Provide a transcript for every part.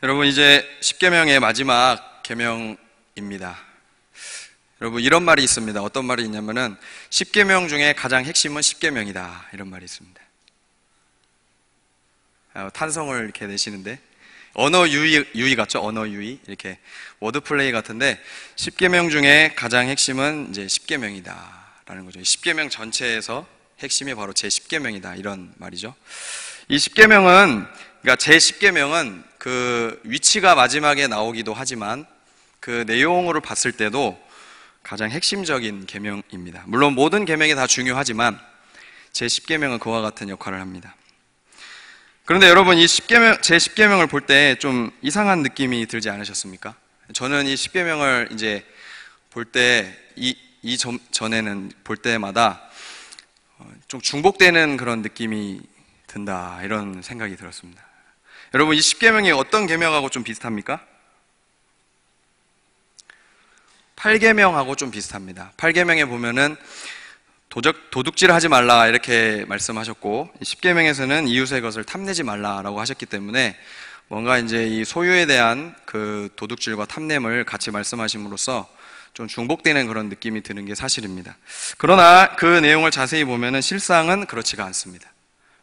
여러분, 이제 십계명의 마지막 계명입니다. 여러분, 이런 말이 있습니다. 어떤 말이 있냐면은 십계명 중에 가장 핵심은 십계명이다, 이런 말이 있습니다. 탄성을 이렇게 내시는데, 언어 유희 같죠? 언어 유희, 이렇게 워드 플레이 같은데, 십계명 중에 가장 핵심은 이제 십계명이다라는 거죠. 십계명 전체에서 핵심이 바로 제 십계명이다, 이런 말이죠. 이 십계명은, 그러니까 제 십계명은 그 위치가 마지막에 나오기도 하지만 그 내용으로 봤을 때도 가장 핵심적인 계명입니다. 물론 모든 계명이 다 중요하지만 제 십계명은 그와 같은 역할을 합니다. 그런데 여러분, 이 제 십계명을 볼 때 좀 이상한 느낌이 들지 않으셨습니까? 저는 이 십계명을 이제 볼 때 전에는 볼 때마다 좀 중복되는 그런 느낌이 든다, 이런 생각이 들었습니다. 여러분, 이 십계명이 어떤 계명하고 좀 비슷합니까? 8계명하고 좀 비슷합니다. 8계명에 보면은 도둑질 하지 말라, 이렇게 말씀하셨고, 10계명에서는 이웃의 것을 탐내지 말라라고 하셨기 때문에 뭔가 이제 이 소유에 대한 그 도둑질과 탐냄을 같이 말씀하심으로써 좀 중복되는 그런 느낌이 드는 게 사실입니다. 그러나 그 내용을 자세히 보면은 실상은 그렇지가 않습니다.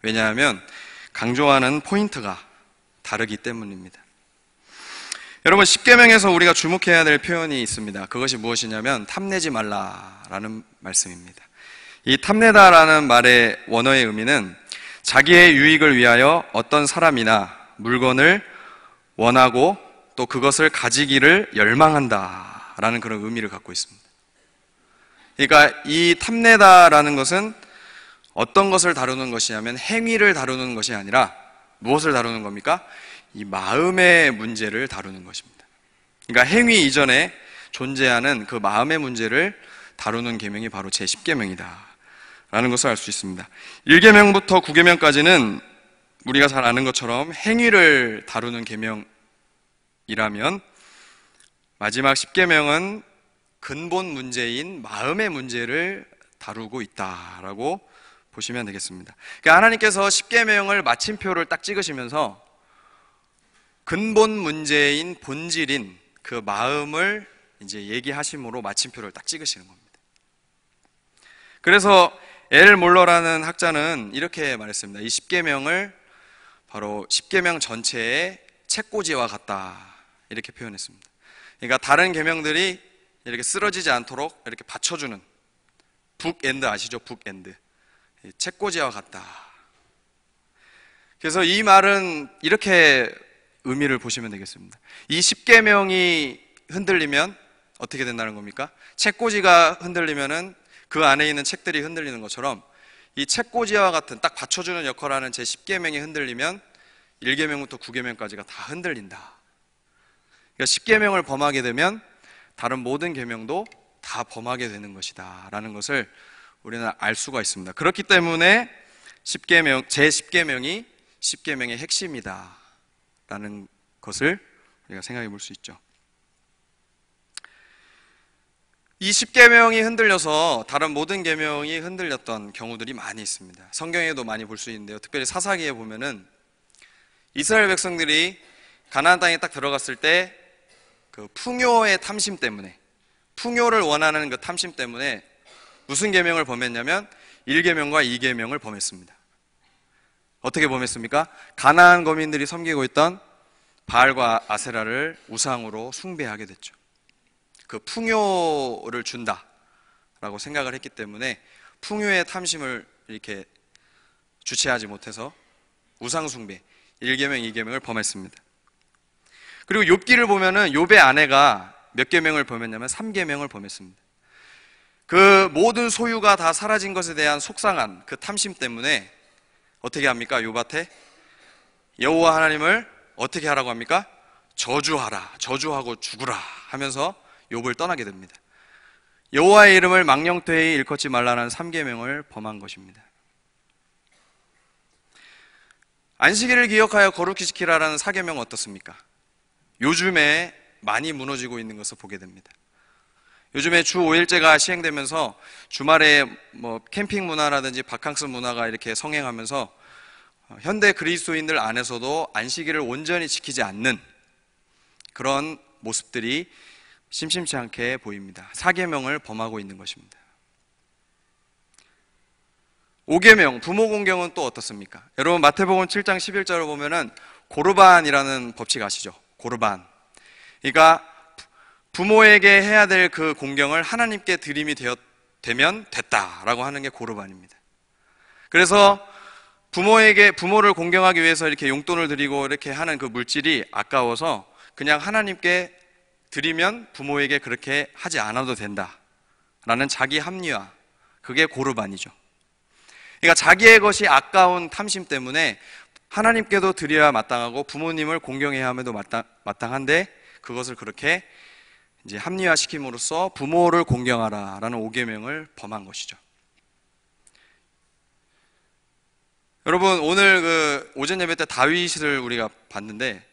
왜냐하면 강조하는 포인트가 다르기 때문입니다. 여러분, 십계명에서 우리가 주목해야 될 표현이 있습니다. 그것이 무엇이냐면 탐내지 말라라는 말씀입니다. 이 탐내다라는 말의 원어의 의미는 자기의 유익을 위하여 어떤 사람이나 물건을 원하고 또 그것을 가지기를 열망한다라는 그런 의미를 갖고 있습니다. 그러니까 이 탐내다라는 것은 어떤 것을 다루는 것이냐면 행위를 다루는 것이 아니라 무엇을 다루는 겁니까? 이 마음의 문제를 다루는 것입니다. 그러니까 행위 이전에 존재하는 그 마음의 문제를 다루는 계명이 바로 제10계명이다 라는 것을 알 수 있습니다. 1계명부터 9계명까지는 우리가 잘 아는 것처럼 행위를 다루는 계명이라면 마지막 10계명은 근본 문제인 마음의 문제를 다루고 있다라고 보시면 되겠습니다. 그러니까 하나님께서 십계명을 마침표를 딱 찍으시면서 근본 문제인 본질인 그 마음을 이제 얘기하심으로 마침표를 딱 찍으시는 겁니다. 그래서 엘 몰러라는 학자는 이렇게 말했습니다. 이 십계명을 바로 십계명 전체의 책꽂이와 같다, 이렇게 표현했습니다. 그러니까 다른 계명들이 이렇게 쓰러지지 않도록 이렇게 받쳐주는 북엔드 아시죠? 북엔드. 책꽂이와 같다. 그래서 이 말은 이렇게 의미를 보시면 되겠습니다. 이 십계명이 흔들리면 어떻게 된다는 겁니까? 책꽂이가 흔들리면은 그 안에 있는 책들이 흔들리는 것처럼 이 책꽂이와 같은 딱 받쳐주는 역할을 하는 제 10계명이 흔들리면 1계명부터 9계명까지가 다 흔들린다. 그러니까 10계명을 범하게 되면 다른 모든 계명도 다 범하게 되는 것이다 라는 것을 우리는 알 수가 있습니다. 그렇기 때문에 제 10계명이 10계명의 핵심이다 라는 것을 우리가 생각해 볼 수 있죠. 이 10계명이 흔들려서 다른 모든 계명이 흔들렸던 경우들이 많이 있습니다. 성경에도 많이 볼 수 있는데요. 특별히 사사기에 보면은 이스라엘 백성들이 가나안 땅에 딱 들어갔을 때 그 풍요의 탐심 때문에, 풍요를 원하는 그 탐심 때문에 무슨 계명을 범했냐면 1계명과 2계명을 범했습니다. 어떻게 범했습니까? 가나안 거민들이 섬기고 있던 바알과 아세라를 우상으로 숭배하게 됐죠. 그 풍요를 준다라고 생각을 했기 때문에 풍요의 탐심을 이렇게 주체하지 못해서 우상 숭배, 1계명, 2계명을 범했습니다. 그리고 욥기를 보면은 욥의 아내가 몇 계명을 범했냐면 3계명을 범했습니다. 그 모든 소유가 다 사라진 것에 대한 속상한 그 탐심 때문에 어떻게 합니까? 욥한테 여호와 하나님을 어떻게 하라고 합니까? 저주하라, 저주하고 죽으라 하면서 욥을 떠나게 됩니다. 여호와의 이름을 망령되이 일컫지 말라는 3계명을 범한 것입니다. 안식일을 기억하여 거룩히 지키라라는 4계명은 어떻습니까? 요즘에 많이 무너지고 있는 것을 보게 됩니다. 요즘에 주 5일제가 시행되면서 주말에 뭐 캠핑 문화라든지 바캉스 문화가 이렇게 성행하면서 현대 그리스도인들 안에서도 안식일을 온전히 지키지 않는 그런 모습들이 심심치 않게 보입니다. 4계명을 범하고 있는 것입니다. 5계명, 부모 공경은 또 어떻습니까? 여러분 마태복음 7장 11절을 보면은 고르반이라는 법칙 아시죠? 고르반. 그러니까 부모에게 해야 될 그 공경을 하나님께 드림이 되면 됐다라고 하는 게 고르반입니다. 그래서 부모를 공경하기 위해서 이렇게 용돈을 드리고 이렇게 하는 그 물질이 아까워서 그냥 하나님께 드리면 부모에게 그렇게 하지 않아도 된다라는 자기 합리화, 그게 고르반이죠. 그러니까 자기의 것이 아까운 탐심 때문에 하나님께도 드려야 마땅하고 부모님을 공경해야 함에도 마땅한데 그것을 그렇게 이제 합리화시킴으로써 부모를 공경하라라는 5계명을 범한 것이죠. 여러분 오늘 그 오전 예배 때 다윗을 우리가 봤는데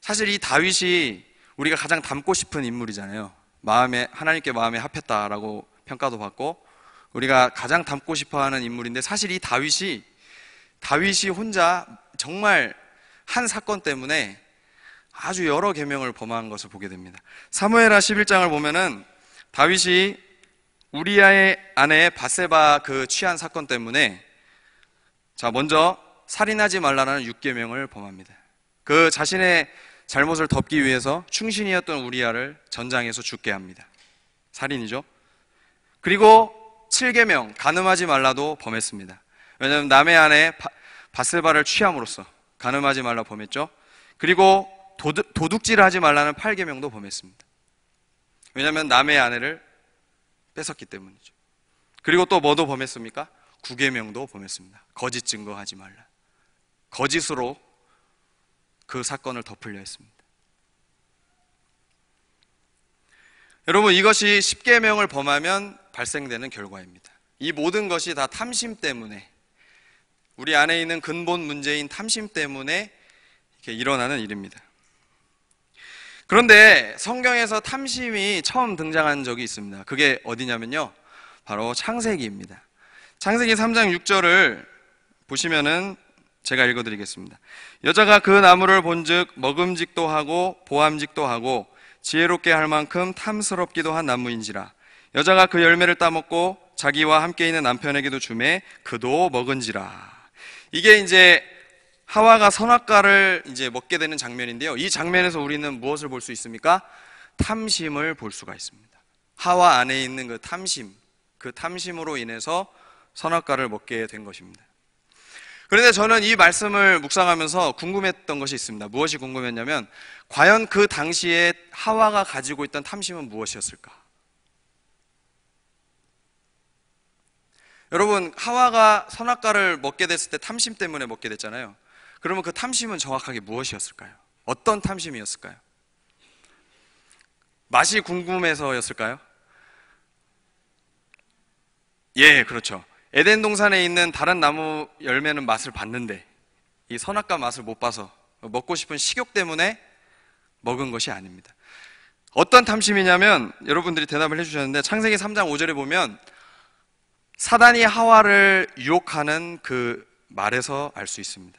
사실 이 다윗이 우리가 가장 닮고 싶은 인물이잖아요. 하나님께 마음에 합했다라고 평가도 받고 우리가 가장 닮고 싶어하는 인물인데 사실 이 다윗이 혼자 정말 한 사건 때문에 아주 여러 계명을 범한 것을 보게 됩니다. 사무엘하 11장을 보면은 다윗이 우리아의 아내 밧세바 그 취한 사건 때문에 먼저 살인하지 말라는 6계명을 범합니다. 그 자신의 잘못을 덮기 위해서 충신이었던 우리아를 전장에서 죽게 합니다. 살인이죠. 그리고 7계명 간음하지 말라도 범했습니다. 왜냐하면 남의 아내 밧세바를 취함으로써 간음하지 말라 범했죠. 그리고 도둑질하지 말라는 8계명도 범했습니다. 왜냐하면 남의 아내를 뺏었기 때문이죠. 그리고 또 뭐도 범했습니까? 9계명도 범했습니다. 거짓 증거하지 말라. 거짓으로 그 사건을 덮으려 했습니다. 여러분 이것이 10계명을 범하면 발생되는 결과입니다. 이 모든 것이 다 탐심 때문에 우리 안에 있는 근본 문제인 탐심 때문에 이렇게 일어나는 일입니다. 그런데 성경에서 탐심이 처음 등장한 적이 있습니다. 그게 어디냐면요, 바로 창세기입니다. 창세기 3장 6절을 보시면은 제가 읽어드리겠습니다. 여자가 그 나무를 본즉 먹음직도 하고 보암직도 하고 지혜롭게 할 만큼 탐스럽기도 한 나무인지라. 여자가 그 열매를 따먹고 자기와 함께 있는 남편에게도 주매 그도 먹은지라. 이게 이제 하와가 선악과를 이제 먹게 되는 장면인데요. 이 장면에서 우리는 무엇을 볼 수 있습니까? 탐심을 볼 수가 있습니다. 하와 안에 있는 그 탐심으로 인해서 선악과를 먹게 된 것입니다. 그런데 저는 이 말씀을 묵상하면서 궁금했던 것이 있습니다. 무엇이 궁금했냐면 과연 그 당시에 하와가 가지고 있던 탐심은 무엇이었을까? 여러분, 하와가 선악과를 먹게 됐을 때 탐심 때문에 먹게 됐잖아요. 그러면 그 탐심은 정확하게 무엇이었을까요? 어떤 탐심이었을까요? 맛이 궁금해서였을까요? 예, 그렇죠. 에덴 동산에 있는 다른 나무 열매는 맛을 봤는데 이 선악과 맛을 못 봐서 먹고 싶은 식욕 때문에 먹은 것이 아닙니다. 어떤 탐심이냐면 여러분들이 대답을 해주셨는데 창세기 3장 5절에 보면 사단이 하와를 유혹하는 그 말에서 알 수 있습니다.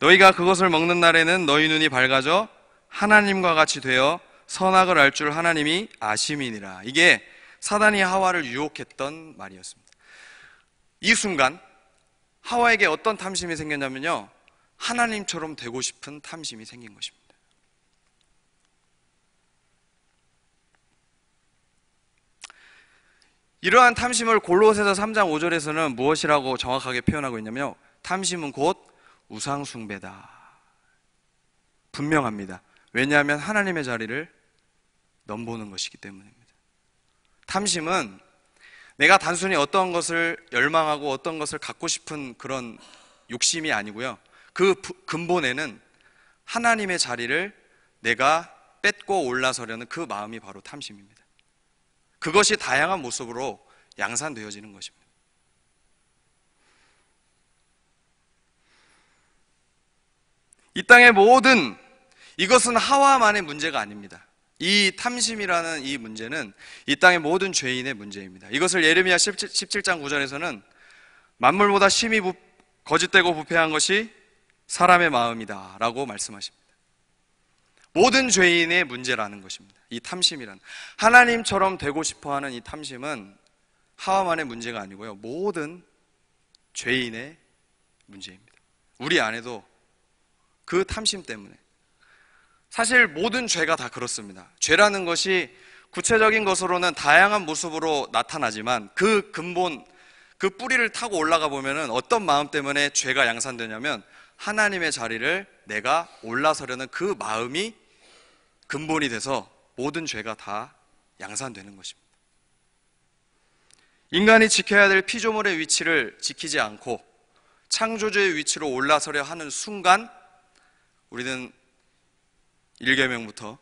너희가 그것을 먹는 날에는 너희 눈이 밝아져 하나님과 같이 되어 선악을 알 줄 하나님이 아심이니라. 이게 사단이 하와를 유혹했던 말이었습니다. 이 순간 하와에게 어떤 탐심이 생겼냐면요, 하나님처럼 되고 싶은 탐심이 생긴 것입니다. 이러한 탐심을 골로새서 3장 5절에서는 무엇이라고 정확하게 표현하고 있냐면요, 탐심은 곧 우상숭배다. 분명합니다. 왜냐하면 하나님의 자리를 넘보는 것이기 때문입니다. 탐심은 내가 단순히 어떤 것을 열망하고 어떤 것을 갖고 싶은 그런 욕심이 아니고요, 그 근본에는 하나님의 자리를 내가 뺏고 올라서려는 그 마음이 바로 탐심입니다. 그것이 다양한 모습으로 양산되어지는 것입니다. 이 땅의 모든 이것은 하와만의 문제가 아닙니다. 이 탐심이라는 이 문제는 이 땅의 모든 죄인의 문제입니다. 이것을 예레미야 17장 9절에서는 만물보다 심히 거짓되고 부패한 것이 사람의 마음이다 라고 말씀하십니다. 모든 죄인의 문제라는 것입니다. 이 탐심이란, 하나님처럼 되고 싶어하는 이 탐심은 하와만의 문제가 아니고요, 모든 죄인의 문제입니다. 우리 안에도 그 탐심 때문에, 사실 모든 죄가 다 그렇습니다. 죄라는 것이 구체적인 것으로는 다양한 모습으로 나타나지만 그 근본, 그 뿌리를 타고 올라가 보면은 어떤 마음 때문에 죄가 양산되냐면 하나님의 자리를 내가 올라서려는 그 마음이 근본이 돼서 모든 죄가 다 양산되는 것입니다. 인간이 지켜야 될 피조물의 위치를 지키지 않고 창조주의 위치로 올라서려 하는 순간 우리는 1계명부터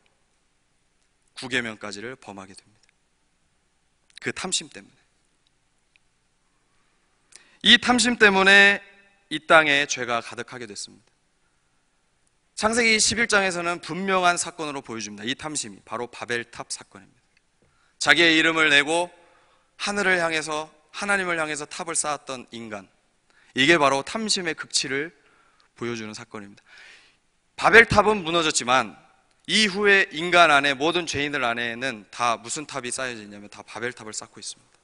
9계명까지를 범하게 됩니다. 그 탐심 때문에. 이 탐심 때문에 이 땅에 죄가 가득하게 됐습니다. 창세기 11장에서는 분명한 사건으로 보여줍니다. 이 탐심이 바로 바벨탑 사건입니다. 자기의 이름을 내고 하늘을 향해서, 하나님을 향해서 탑을 쌓았던 인간, 이게 바로 탐심의 극치를 보여주는 사건입니다. 바벨탑은 무너졌지만 이후에 인간 안에, 모든 죄인들 안에는 다 무슨 탑이 쌓여져 있냐면 다 바벨탑을 쌓고 있습니다.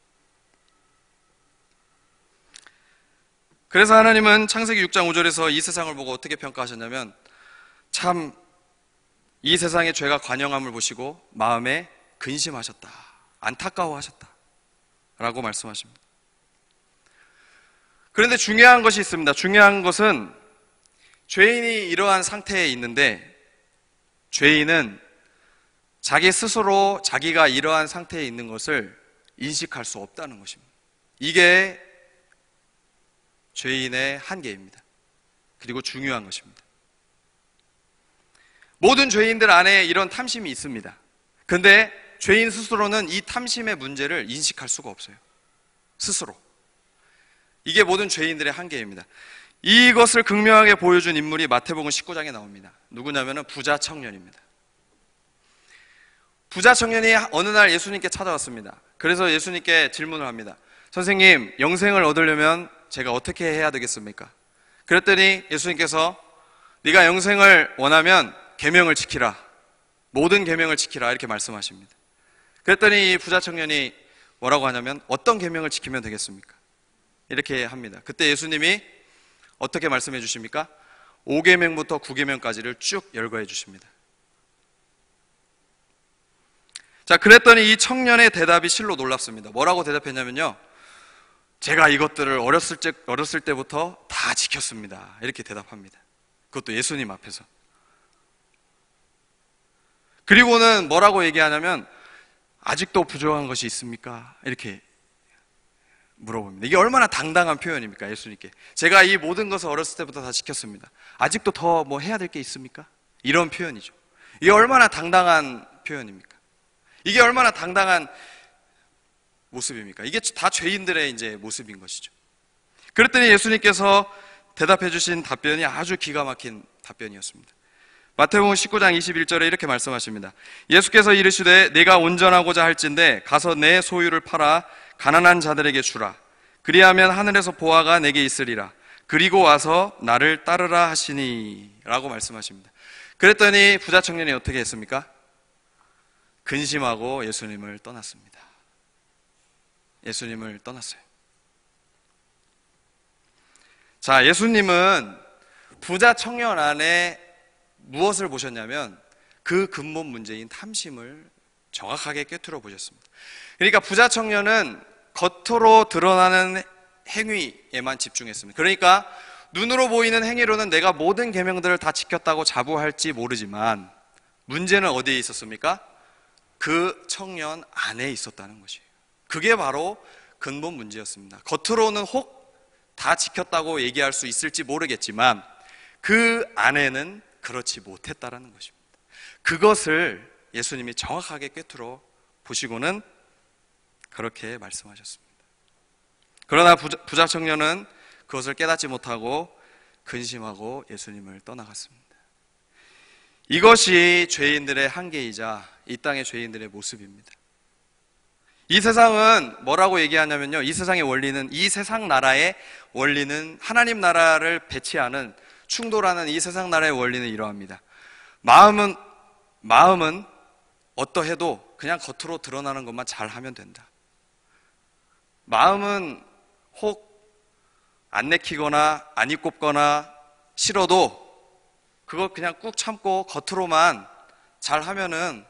그래서 하나님은 창세기 6장 5절에서 이 세상을 보고 어떻게 평가하셨냐면, 참 이 세상의 죄가 관영함을 보시고 마음에 근심하셨다, 안타까워하셨다 라고 말씀하십니다. 그런데 중요한 것이 있습니다. 중요한 것은 죄인이 이러한 상태에 있는데 죄인은 자기 스스로 자기가 이러한 상태에 있는 것을 인식할 수 없다는 것입니다. 이게 죄인의 한계입니다. 그리고 중요한 것입니다. 모든 죄인들 안에 이런 탐심이 있습니다. 그런데 죄인 스스로는 이 탐심의 문제를 인식할 수가 없어요. 스스로. 이게 모든 죄인들의 한계입니다. 이것을 극명하게 보여준 인물이 마태복음 19장에 나옵니다. 누구냐면 부자 청년입니다. 부자 청년이 어느 날 예수님께 찾아왔습니다. 그래서 예수님께 질문을 합니다. 선생님, 영생을 얻으려면 제가 어떻게 해야 되겠습니까? 그랬더니 예수님께서 네가 영생을 원하면 계명을 지키라, 모든 계명을 지키라, 이렇게 말씀하십니다. 그랬더니 이 부자 청년이 뭐라고 하냐면 어떤 계명을 지키면 되겠습니까? 이렇게 합니다. 그때 예수님이 어떻게 말씀해 주십니까? 5계명부터 9계명까지를 쭉 열거해 주십니다. 자, 그랬더니 이 청년의 대답이 실로 놀랍습니다. 뭐라고 대답했냐면요, 제가 이것들을 어렸을 때부터 다 지켰습니다, 이렇게 대답합니다. 그것도 예수님 앞에서. 그리고는 뭐라고 얘기하냐면 아직도 부족한 것이 있습니까? 이렇게 물어봅니다. 이게 얼마나 당당한 표현입니까? 예수님께 제가 이 모든 것을 어렸을 때부터 다 지켰습니다, 아직도 더 뭐 해야 될 게 있습니까? 이런 표현이죠. 이게 얼마나 당당한 표현입니까? 이게 얼마나 당당한 모습입니까? 이게 다 죄인들의 이제 모습인 것이죠. 그랬더니 예수님께서 대답해 주신 답변이 아주 기가 막힌 답변이었습니다. 마태복음 19장 21절에 이렇게 말씀하십니다. 예수께서 이르시되 내가 온전하고자 할진대 가서 내 소유를 팔아 가난한 자들에게 주라. 그리하면 하늘에서 보화가 내게 있으리라. 그리고 와서 나를 따르라 하시니 라고 말씀하십니다. 그랬더니 부자 청년이 어떻게 했습니까? 근심하고 예수님을 떠났습니다. 예수님을 떠났어요. 자, 예수님은 부자 청년 안에 무엇을 보셨냐면 그 근본 문제인 탐심을 정확하게 꿰뚫어 보셨습니다. 그러니까 부자 청년은 겉으로 드러나는 행위에만 집중했습니다. 그러니까 눈으로 보이는 행위로는 내가 모든 계명들을 다 지켰다고 자부할지 모르지만 문제는 어디에 있었습니까? 그 청년 안에 있었다는 것이에요. 그게 바로 근본 문제였습니다. 겉으로는 혹 다 지켰다고 얘기할 수 있을지 모르겠지만 그 안에는 그렇지 못했다라는 것입니다. 그것을 예수님이 정확하게 꿰뚫어 보시고는 그렇게 말씀하셨습니다. 그러나 부자 청년은 그것을 깨닫지 못하고 근심하고 예수님을 떠나갔습니다. 이것이 죄인들의 한계이자 이 땅의 죄인들의 모습입니다. 이 세상은 뭐라고 얘기하냐면요, 이 세상의 원리는, 이 세상 나라의 원리는, 하나님 나라를 배치하는, 충돌하는 이 세상 나라의 원리는 이러합니다. 마음은 마음은 어떠해도 그냥 겉으로 드러나는 것만 잘하면 된다. 마음은 혹 안 내키거나 안 이꼽거나 싫어도 그걸 그냥 꾹 참고 겉으로만 잘하면은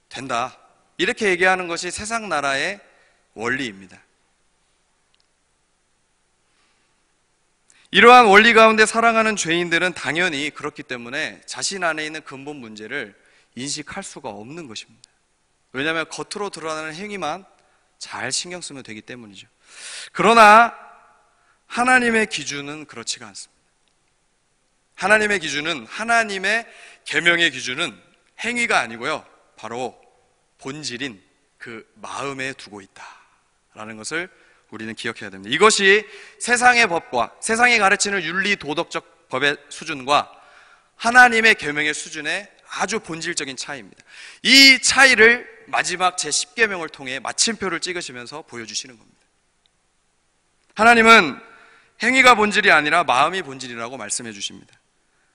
된다. 이렇게 얘기하는 것이 세상 나라의 원리입니다. 이러한 원리 가운데 살아가는 죄인들은 당연히 그렇기 때문에 자신 안에 있는 근본 문제를 인식할 수가 없는 것입니다. 왜냐하면 겉으로 드러나는 행위만 잘 신경 쓰면 되기 때문이죠. 그러나 하나님의 기준은 그렇지가 않습니다. 하나님의 기준은, 하나님의 계명의 기준은 행위가 아니고요, 바로 본질인 그 마음에 두고 있다라는 것을 우리는 기억해야 됩니다. 이것이 세상의 법과 세상이 가르치는 윤리 도덕적 법의 수준과 하나님의 계명의 수준의 아주 본질적인 차이입니다. 이 차이를 마지막 제10계명을 통해 마침표를 찍으시면서 보여주시는 겁니다. 하나님은 행위가 본질이 아니라 마음이 본질이라고 말씀해 주십니다.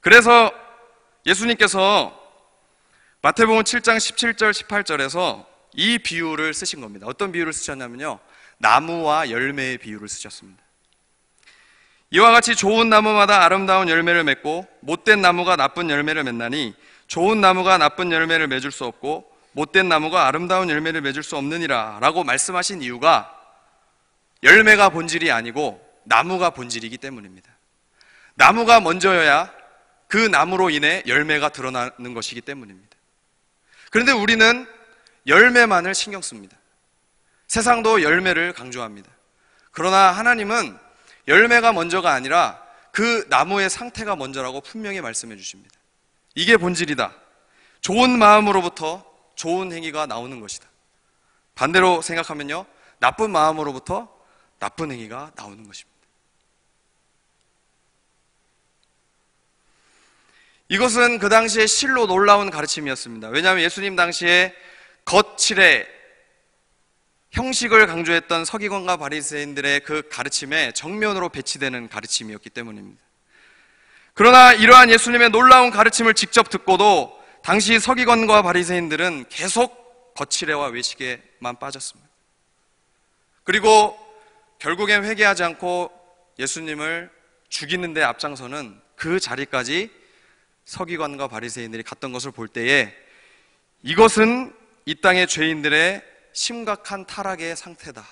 그래서 예수님께서 마태복음 7장 17절 18절에서 이 비유를 쓰신 겁니다. 어떤 비유를 쓰셨냐면요, 나무와 열매의 비유를 쓰셨습니다. 이와 같이 좋은 나무마다 아름다운 열매를 맺고 못된 나무가 나쁜 열매를 맺나니 좋은 나무가 나쁜 열매를 맺을 수 없고 못된 나무가 아름다운 열매를 맺을 수 없느니라 라고 말씀하신 이유가 열매가 본질이 아니고 나무가 본질이기 때문입니다. 나무가 먼저여야 그 나무로 인해 열매가 드러나는 것이기 때문입니다. 그런데 우리는 열매만을 신경 씁니다. 세상도 열매를 강조합니다. 그러나 하나님은 열매가 먼저가 아니라 그 나무의 상태가 먼저라고 분명히 말씀해 주십니다. 이게 본질이다. 좋은 마음으로부터 좋은 행위가 나오는 것이다. 반대로 생각하면요, 나쁜 마음으로부터 나쁜 행위가 나오는 것입니다. 이것은 그 당시에 실로 놀라운 가르침이었습니다. 왜냐하면 예수님 당시에 거칠에 형식을 강조했던 서기관과 바리새인들의 그 가르침에 정면으로 배치되는 가르침이었기 때문입니다. 그러나 이러한 예수님의 놀라운 가르침을 직접 듣고도 당시 서기관과 바리새인들은 계속 거칠애와 외식에만 빠졌습니다. 그리고 결국엔 회개하지 않고 예수님을 죽이는 데 앞장서는 그 자리까지 서기관과 바리새인들이 갔던 것을 볼 때에 이것은 이 땅의 죄인들의 심각한 타락의 상태다.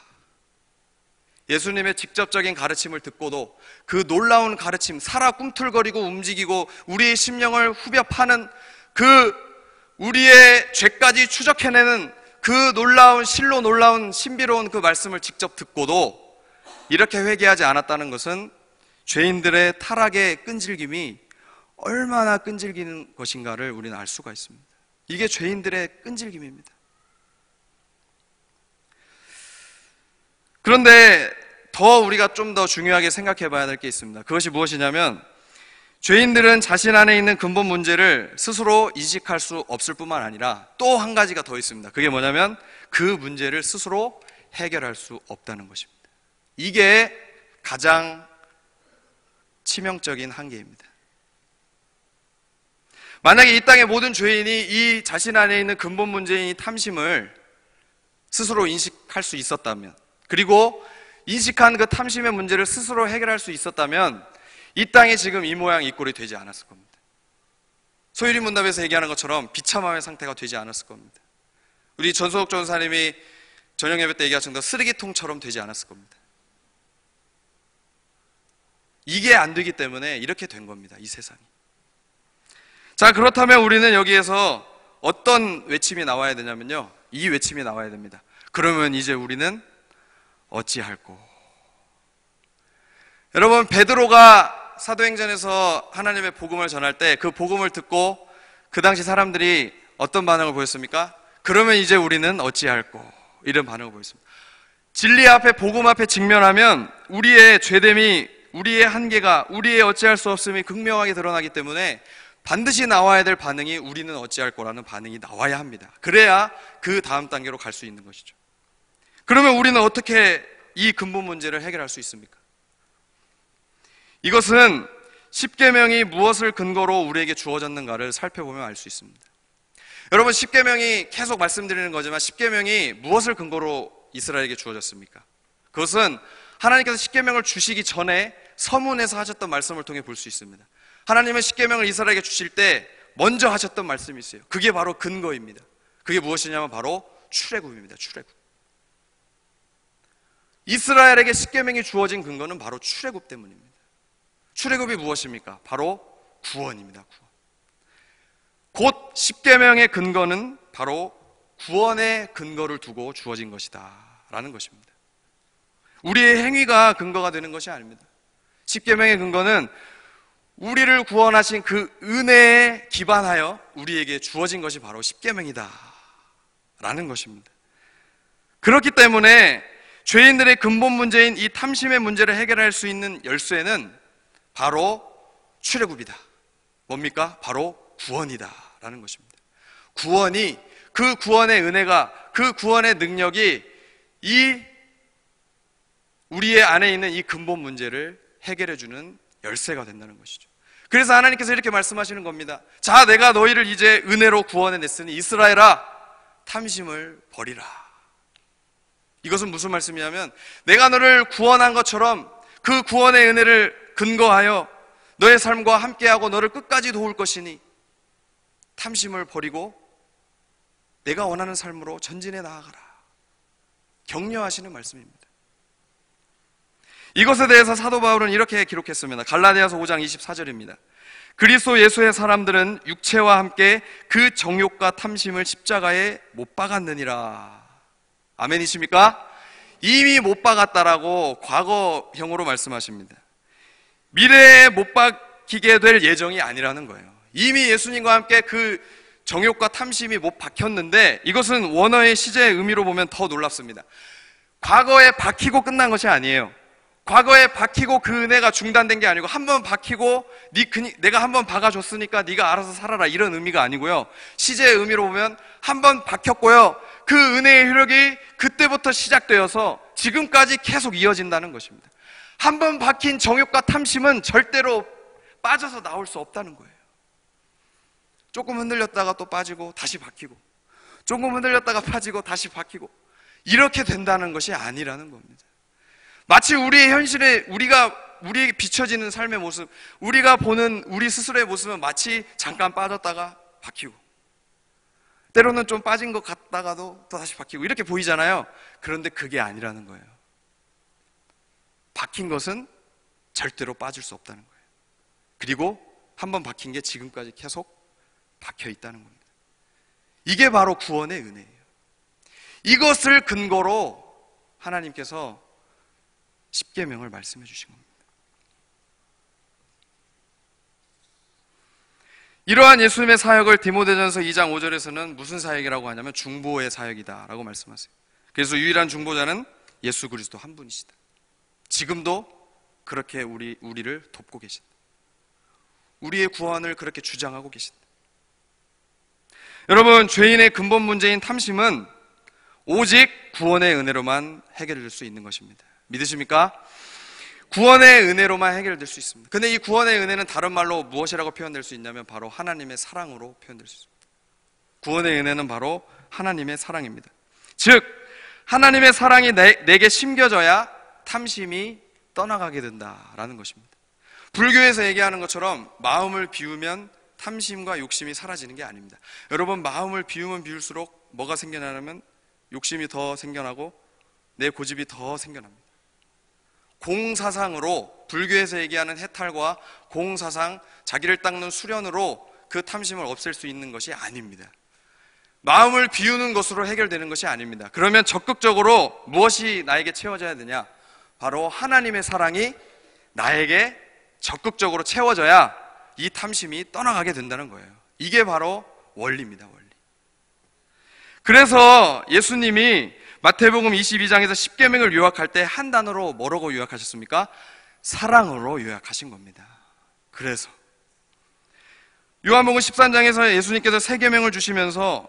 예수님의 직접적인 가르침을 듣고도 그 놀라운 가르침, 살아 꿈틀거리고 움직이고 우리의 심령을 후벼 파는 그 우리의 죄까지 추적해내는 그 놀라운, 실로 놀라운 신비로운 그 말씀을 직접 듣고도 이렇게 회개하지 않았다는 것은 죄인들의 타락의 끈질김이 얼마나 끈질기는 것인가를 우리는 알 수가 있습니다. 이게 죄인들의 끈질김입니다. 그런데 더 우리가 좀 더 중요하게 생각해 봐야 될 게 있습니다. 그것이 무엇이냐면 죄인들은 자신 안에 있는 근본 문제를 스스로 인식할 수 없을 뿐만 아니라 또 한 가지가 더 있습니다. 그게 뭐냐면 그 문제를 스스로 해결할 수 없다는 것입니다. 이게 가장 치명적인 한계입니다. 만약에 이 땅의 모든 죄인이 이 자신 안에 있는 근본 문제인 이 탐심을 스스로 인식할 수 있었다면, 그리고 인식한 그 탐심의 문제를 스스로 해결할 수 있었다면 이 땅이 지금 이 모양 이 꼴이 되지 않았을 겁니다. 소유리 문답에서 얘기하는 것처럼 비참함의 상태가 되지 않았을 겁니다. 우리 전소옥 전사님이 저녁 예배 때 얘기하신 대로 쓰레기통처럼 되지 않았을 겁니다. 이게 안 되기 때문에 이렇게 된 겁니다, 이 세상이. 자, 그렇다면 우리는 여기에서 어떤 외침이 나와야 되냐면요, 이 외침이 나와야 됩니다. 그러면 이제 우리는 어찌할꼬. 여러분, 베드로가 사도행전에서 하나님의 복음을 전할 때 그 복음을 듣고 그 당시 사람들이 어떤 반응을 보였습니까? 그러면 이제 우리는 어찌할꼬, 이런 반응을 보였습니다. 진리 앞에, 복음 앞에 직면하면 우리의 죄됨이, 우리의 한계가, 우리의 어찌할 수 없음이 극명하게 드러나기 때문에 반드시 나와야 될 반응이 우리는 어찌할 거라는 반응이 나와야 합니다. 그래야 그 다음 단계로 갈 수 있는 것이죠. 그러면 우리는 어떻게 이 근본 문제를 해결할 수 있습니까? 이것은 십계명이 무엇을 근거로 우리에게 주어졌는가를 살펴보면 알 수 있습니다. 여러분, 십계명이 계속 말씀드리는 거지만 십계명이 무엇을 근거로 이스라엘에게 주어졌습니까? 그것은 하나님께서 십계명을 주시기 전에 서문에서 하셨던 말씀을 통해 볼 수 있습니다. 하나님은 십계명을 이스라엘에게 주실 때 먼저 하셨던 말씀이 있어요. 그게 바로 근거입니다. 그게 무엇이냐면 바로 출애굽입니다. 출애굽. 이스라엘에게 십계명이 주어진 근거는 바로 출애굽 때문입니다. 출애굽이 무엇입니까? 바로 구원입니다. 구원. 곧 십계명의 근거는 바로 구원의 근거를 두고 주어진 것이다 라는 것입니다. 우리의 행위가 근거가 되는 것이 아닙니다. 십계명의 근거는 우리를 구원하신 그 은혜에 기반하여 우리에게 주어진 것이 바로 십계명이다 라는 것입니다. 그렇기 때문에 죄인들의 근본 문제인 이 탐심의 문제를 해결할 수 있는 열쇠는 바로 출애굽이다. 뭡니까? 바로 구원이다 라는 것입니다. 구원이, 그 구원의 은혜가, 그 구원의 능력이 우리의 안에 있는 이 근본 문제를 해결해주는 열쇠가 된다는 것이죠. 그래서 하나님께서 이렇게 말씀하시는 겁니다. 자, 내가 너희를 이제 은혜로 구원해냈으니 이스라엘아, 탐심을 버리라. 이것은 무슨 말씀이냐면, 내가 너를 구원한 것처럼 그 구원의 은혜를 근거하여 너의 삶과 함께하고 너를 끝까지 도울 것이니 탐심을 버리고 내가 원하는 삶으로 전진해 나아가라. 격려하시는 말씀입니다. 이것에 대해서 사도 바울은 이렇게 기록했습니다. 갈라디아서 5장 24절입니다. 그리스도 예수의 사람들은 육체와 함께 그 정욕과 탐심을 십자가에 못 박았느니라. 아멘이십니까? 이미 못 박았다라고 과거형으로 말씀하십니다. 미래에 못 박히게 될 예정이 아니라는 거예요. 이미 예수님과 함께 그 정욕과 탐심이 못 박혔는데, 이것은 원어의 시제의 의미로 보면 더 놀랍습니다. 과거에 박히고 끝난 것이 아니에요. 과거에 박히고 그 은혜가 중단된 게 아니고, 한번 박히고 내가 한번 박아줬으니까 네가 알아서 살아라, 이런 의미가 아니고요. 시제의 의미로 보면 한번 박혔고요, 그 은혜의 효력이 그때부터 시작되어서 지금까지 계속 이어진다는 것입니다. 한번 박힌 정욕과 탐심은 절대로 빠져서 나올 수 없다는 거예요. 조금 흔들렸다가 또 빠지고 다시 박히고, 조금 흔들렸다가 빠지고 다시 박히고, 이렇게 된다는 것이 아니라는 겁니다. 마치 우리의 현실에 우리에게 비춰지는 삶의 모습, 우리가 보는 우리 스스로의 모습은 마치 잠깐 빠졌다가 박히고, 때로는 좀 빠진 것 같다가도 또 다시 박히고, 이렇게 보이잖아요. 그런데 그게 아니라는 거예요. 박힌 것은 절대로 빠질 수 없다는 거예요. 그리고 한번 박힌 게 지금까지 계속 박혀 있다는 겁니다. 이게 바로 구원의 은혜예요. 이것을 근거로 하나님께서 십계명을 말씀해 주신 겁니다. 이러한 예수님의 사역을 디모데전서 2장 5절에서는 무슨 사역이라고 하냐면 중보의 사역이다라고 말씀하세요. 그래서 유일한 중보자는 예수 그리스도 한 분이시다. 지금도 그렇게 우리를 돕고 계신다. 우리의 구원을 그렇게 주장하고 계신다. 여러분, 죄인의 근본 문제인 탐심은 오직 구원의 은혜로만 해결될 수 있는 것입니다. 믿으십니까? 구원의 은혜로만 해결될 수 있습니다. 근데 이 구원의 은혜는 다른 말로 무엇이라고 표현될 수 있냐면 바로 하나님의 사랑으로 표현될 수 있습니다. 구원의 은혜는 바로 하나님의 사랑입니다. 즉, 하나님의 사랑이 내게 심겨져야 탐심이 떠나가게 된다라는 것입니다. 불교에서 얘기하는 것처럼 마음을 비우면 탐심과 욕심이 사라지는 게 아닙니다. 여러분, 마음을 비우면 비울수록 뭐가 생겨나냐면 욕심이 더 생겨나고 내 고집이 더 생겨납니다. 공사상으로, 불교에서 얘기하는 해탈과 공사상, 자기를 닦는 수련으로 그 탐심을 없앨 수 있는 것이 아닙니다. 마음을 비우는 것으로 해결되는 것이 아닙니다. 그러면 적극적으로 무엇이 나에게 채워져야 되냐? 바로 하나님의 사랑이 나에게 적극적으로 채워져야 이 탐심이 떠나가게 된다는 거예요. 이게 바로 원리입니다, 원리. 그래서 예수님이 마태복음 22장에서 십계명을 요약할 때 한 단어로 뭐라고 요약하셨습니까? 사랑으로 요약하신 겁니다. 그래서 요한복음 13장에서 예수님께서 새 계명을 주시면서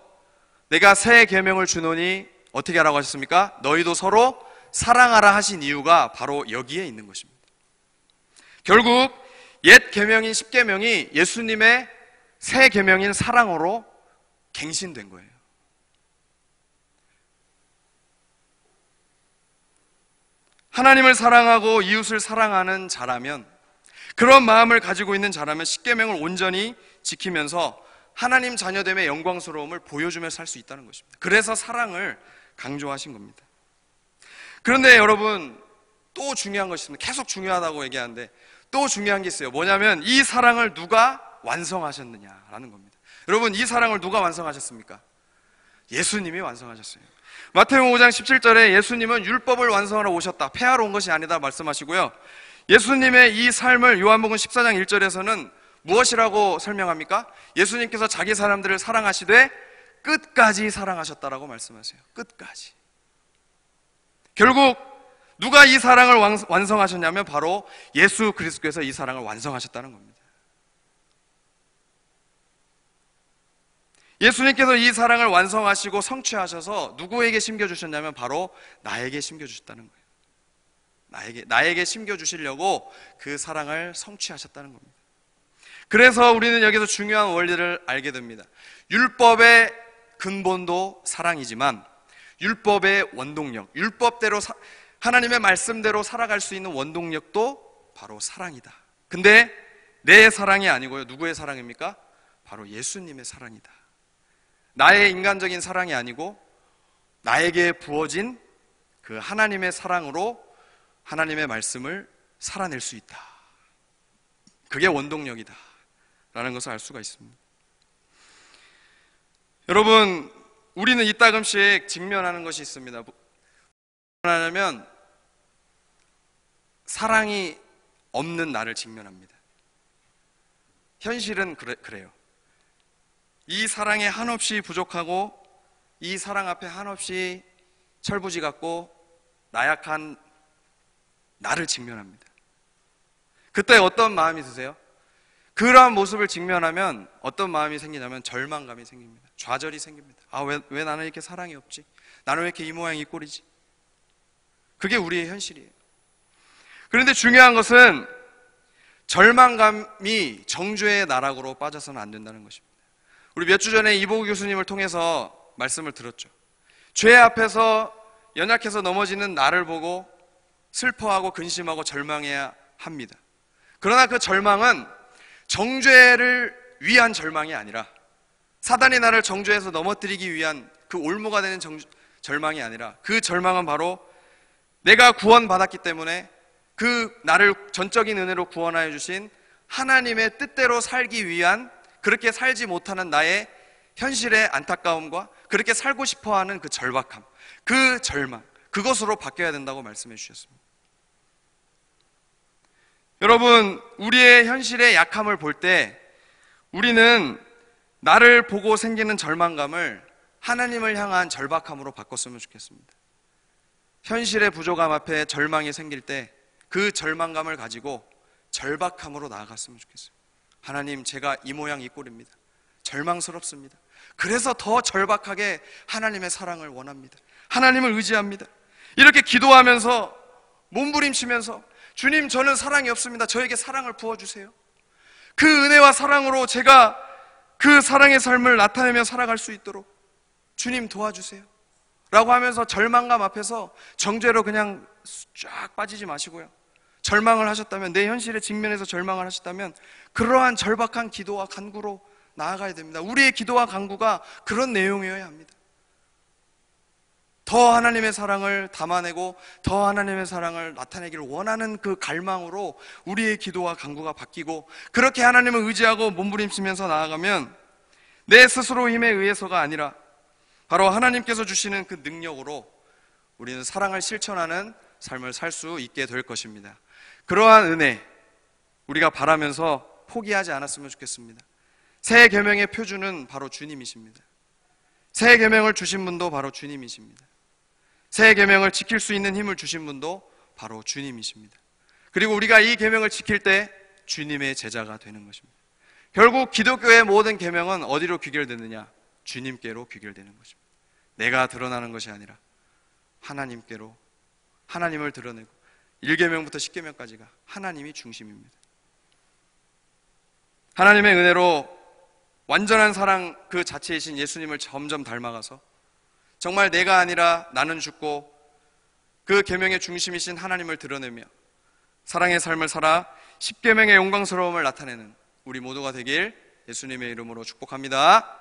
내가 새 계명을 주노니 어떻게 하라고 하셨습니까? 너희도 서로 사랑하라 하신 이유가 바로 여기에 있는 것입니다. 결국 옛 계명인 십계명이 예수님의 새 계명인 사랑으로 갱신된 거예요. 하나님을 사랑하고 이웃을 사랑하는 자라면, 그런 마음을 가지고 있는 자라면 십계명을 온전히 지키면서 하나님 자녀됨의 영광스러움을 보여주며 살 수 있다는 것입니다. 그래서 사랑을 강조하신 겁니다. 그런데 여러분, 또 중요한 것이 있습니다. 계속 중요하다고 얘기하는데 또 중요한 게 있어요. 뭐냐면 이 사랑을 누가 완성하셨느냐라는 겁니다. 여러분, 이 사랑을 누가 완성하셨습니까? 예수님이 완성하셨어요. 마태복음 5장 17절에 예수님은 율법을 완성하러 오셨다, 폐하러 온 것이 아니다 말씀하시고요. 예수님의 이 삶을 요한복음 14장 1절에서는 무엇이라고 설명합니까? 예수님께서 자기 사람들을 사랑하시되 끝까지 사랑하셨다라고 말씀하세요. 끝까지. 결국 누가 이 사랑을 완성하셨냐면 바로 예수 그리스도께서 이 사랑을 완성하셨다는 겁니다. 예수님께서 이 사랑을 완성하시고 성취하셔서 누구에게 심겨주셨냐면 바로 나에게 심겨주셨다는 거예요. 나에게 심겨주시려고 그 사랑을 성취하셨다는 겁니다. 그래서 우리는 여기서 중요한 원리를 알게 됩니다. 율법의 근본도 사랑이지만 율법의 원동력, 율법대로 하나님의 말씀대로 살아갈 수 있는 원동력도 바로 사랑이다. 근데 내 사랑이 아니고요, 누구의 사랑입니까? 바로 예수님의 사랑이다. 나의 인간적인 사랑이 아니고 나에게 부어진 그 하나님의 사랑으로 하나님의 말씀을 살아낼 수 있다. 그게 원동력이다 라는 것을 알 수가 있습니다. 여러분, 우리는 이따금씩 직면하는 것이 있습니다. 뭐냐면 사랑이 없는 나를 직면합니다. 현실은 그래요. 이 사랑에 한없이 부족하고 이 사랑 앞에 한없이 철부지 같고 나약한 나를 직면합니다. 그때 어떤 마음이 드세요? 그러한 모습을 직면하면 어떤 마음이 생기냐면 절망감이 생깁니다. 좌절이 생깁니다. 왜 나는 이렇게 사랑이 없지? 나는 왜 이렇게 이 모양 이 꼴이지? 그게 우리의 현실이에요. 그런데 중요한 것은 절망감이 정죄의 나락으로 빠져서는 안 된다는 것입니다. 우리 몇 주 전에 이보구 교수님을 통해서 말씀을 들었죠. 죄 앞에서 연약해서 넘어지는 나를 보고 슬퍼하고 근심하고 절망해야 합니다. 그러나 그 절망은 정죄를 위한 절망이 아니라, 사단이 나를 정죄해서 넘어뜨리기 위한 그 올무가 되는 절망이 아니라, 그 절망은 바로 내가 구원받았기 때문에 그 나를 전적인 은혜로 구원하여 주신 하나님의 뜻대로 살기 위한, 그렇게 살지 못하는 나의 현실의 안타까움과 그렇게 살고 싶어하는 그 절박함, 그 절망, 그것으로 바뀌어야 된다고 말씀해 주셨습니다. 여러분, 우리의 현실의 약함을 볼 때 우리는 나를 보고 생기는 절망감을 하나님을 향한 절박함으로 바꿨으면 좋겠습니다. 현실의 부족함 앞에 절망이 생길 때 그 절망감을 가지고 절박함으로 나아갔으면 좋겠어요. 하나님, 제가 이 모양 이 꼴입니다. 절망스럽습니다. 그래서 더 절박하게 하나님의 사랑을 원합니다. 하나님을 의지합니다. 이렇게 기도하면서 몸부림치면서 주님, 저는 사랑이 없습니다. 저에게 사랑을 부어주세요. 그 은혜와 사랑으로 제가 그 사랑의 삶을 나타내며 살아갈 수 있도록 주님 도와주세요 라고 하면서 절망감 앞에서 정죄로 그냥 쫙 빠지지 마시고요, 절망을 하셨다면, 내 현실에 직면해서 절망을 하셨다면 그러한 절박한 기도와 간구로 나아가야 됩니다. 우리의 기도와 간구가 그런 내용이어야 합니다. 더 하나님의 사랑을 담아내고 더 하나님의 사랑을 나타내기를 원하는 그 갈망으로 우리의 기도와 간구가 바뀌고, 그렇게 하나님을 의지하고 몸부림치면서 나아가면 내 스스로 힘에 의해서가 아니라 바로 하나님께서 주시는 그 능력으로 우리는 사랑을 실천하는 삶을 살 수 있게 될 것입니다. 그러한 은혜 우리가 바라면서 포기하지 않았으면 좋겠습니다. 새 계명의 표준은 바로 주님이십니다. 새 계명을 주신 분도 바로 주님이십니다. 새 계명을 지킬 수 있는 힘을 주신 분도 바로 주님이십니다. 그리고 우리가 이 계명을 지킬 때 주님의 제자가 되는 것입니다. 결국 기독교의 모든 계명은 어디로 귀결되느냐? 주님께로 귀결되는 것입니다. 내가 드러나는 것이 아니라 하나님께로, 하나님을 드러내고 1계명부터 10계명까지가 하나님이 중심입니다. 하나님의 은혜로 완전한 사랑 그 자체이신 예수님을 점점 닮아가서 정말 내가 아니라 나는 죽고 그 계명의 중심이신 하나님을 드러내며 사랑의 삶을 살아 십계명의 영광스러움을 나타내는 우리 모두가 되길 예수님의 이름으로 축복합니다.